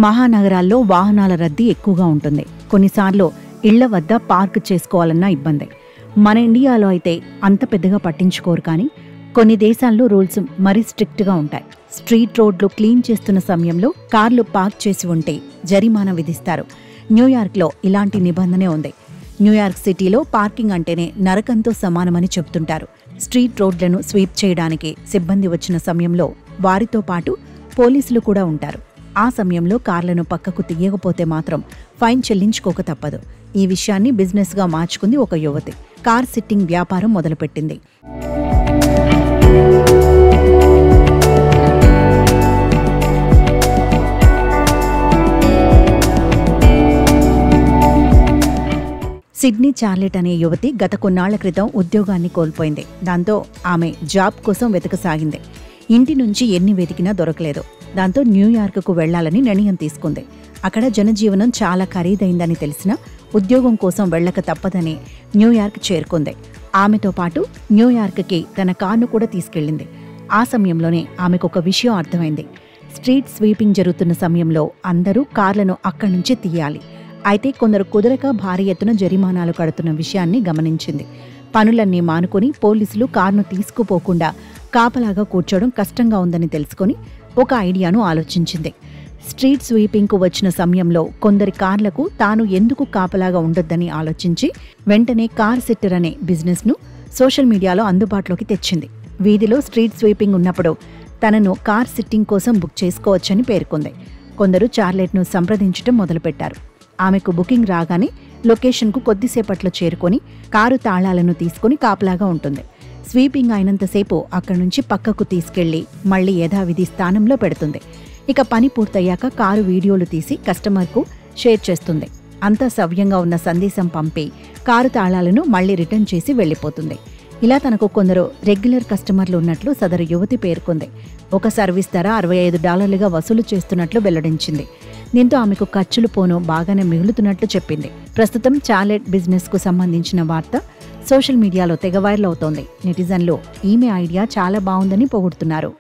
మహానగరాల్లో వాహనాల రద్దీ ఎక్కువగా ఉంటుంది. కొన్నిసార్లు ఇళ్ల వద్ద పార్క్ చేసుకోవాలన్నా ఇబ్బందే. మన ఇండియాలో అయితే అంత పెద్దగా పట్టించుకోరు, కానీ కొన్ని దేశాల్లో రూల్స్ మరీ స్ట్రిక్ట్గా ఉంటాయి. స్ట్రీట్ రోడ్లు క్లీన్ చేస్తున్న సమయంలో కార్లు పార్క్ చేసి ఉంటే జరిమానా విధిస్తారు. న్యూయార్క్లో ఇలాంటి నిబంధనే ఉంది. న్యూయార్క్ సిటీలో పార్కింగ్ అంటేనే నరకంతో సమానమని చెబుతుంటారు. స్ట్రీట్ రోడ్లను స్వీప్ చేయడానికి సిబ్బంది వచ్చిన సమయంలో వారితో పాటు పోలీసులు కూడా ఉంటారు. ఆ సమయంలో కార్లను పక్కకు తీయకపోతే మాత్రం ఫైన్ చెల్లించుకోక తప్పదు. ఈ విషయాన్ని బిజినెస్గా మార్చుకుంది ఒక యువతి. కార్ సిట్టింగ్ వ్యాపారం మొదలుపెట్టింది. సిడ్నీ చార్లెట్ అనే యువతి గత కొన్నాళ్ల క్రితం ఉద్యోగాన్ని కోల్పోయింది. దాంతో ఆమె జాబ్ కోసం వెతకసాగింది. ఇంటి నుంచి ఎన్ని వెతికినా దొరకలేదు. దాంతో న్యూయార్క్కు వెళ్లాలని నిర్ణయం తీసుకుంది. అక్కడ జనజీవనం చాలా ఖరీదైందని తెలిసినా ఉద్యోగం కోసం వెళ్లక తప్పదని న్యూయార్క్ చేరుకుంది. ఆమెతో పాటు న్యూయార్క్కి తన కారును కూడా తీసుకెళ్లింది. ఆ సమయంలోనే ఆమెకు ఒక విషయం అర్థమైంది. స్ట్రీట్ స్వీపింగ్ జరుగుతున్న సమయంలో అందరూ కార్లను అక్కడి నుంచి తీయాలి. అయితే కొందరు కుదరక భారీ ఎత్తున జరిమానాలు కడుతున్న విషయాన్ని గమనించింది. పనులన్నీ మానుకొని పోలీసులు కారును తీసుకుపోకుండా కాపలాగా కూర్చోవడం కష్టంగా ఉందని తెలుసుకొని ఒక ఐడియాను ఆలోచించింది. స్ట్రీట్ స్వీపింగ్కు వచ్చిన సమయంలో కొందరి కార్లకు తాను ఎందుకు కాపలాగా ఉండొద్దని ఆలోచించి వెంటనే కార్ సిట్టర్ అనే బిజినెస్ను సోషల్ మీడియాలో అందుబాటులోకి తెచ్చింది. వీధిలో స్ట్రీట్ స్వీపింగ్ ఉన్నప్పుడు తనను కార్ సిట్టింగ్ కోసం బుక్ చేసుకోవచ్చని పేర్కొంది. కొందరు చార్లెట్ను సంప్రదించడం మొదలుపెట్టారు. ఆమెకు బుకింగ్ రాగానే లొకేషన్కు కొద్దిసేపట్లో చేరుకొని కారు తాళాలను తీసుకుని కాపలాగా ఉంటుంది. స్వీపింగ్ అయినంతసేపు అక్కడి నుంచి పక్కకు తీసుకెళ్లి మళ్లీ యథావిధి స్థానంలో పెడుతుంది. ఇక పని పూర్తయ్యాక కారు వీడియోలు తీసి కస్టమర్కు షేర్ చేస్తుంది. అంతా సవ్యంగా ఉన్న సందేశం పంపి కారు తాళాలను మళ్లీ రిటర్న్ చేసి వెళ్లిపోతుంది. ఇలా తనకు కొందరు రెగ్యులర్ కస్టమర్లు ఉన్నట్లు సదరు యువతి పేర్కొంది. ఒక సర్వీస్ ధర $65 వసూలు చేస్తున్నట్లు వెల్లడించింది. దీంతో ఆమెకు ఖర్చులు పోను బాగానే మిగులుతున్నట్లు చెప్పింది. ప్రస్తుతం చార్లెట్ బిజినెస్కు సంబంధించిన వార్త సోషల్ మీడియాలో తెగ వైరల్ అవుతోంది. నెటిజన్లు ఈమె ఐడియా చాలా బాగుందని పొగుడుతున్నారు.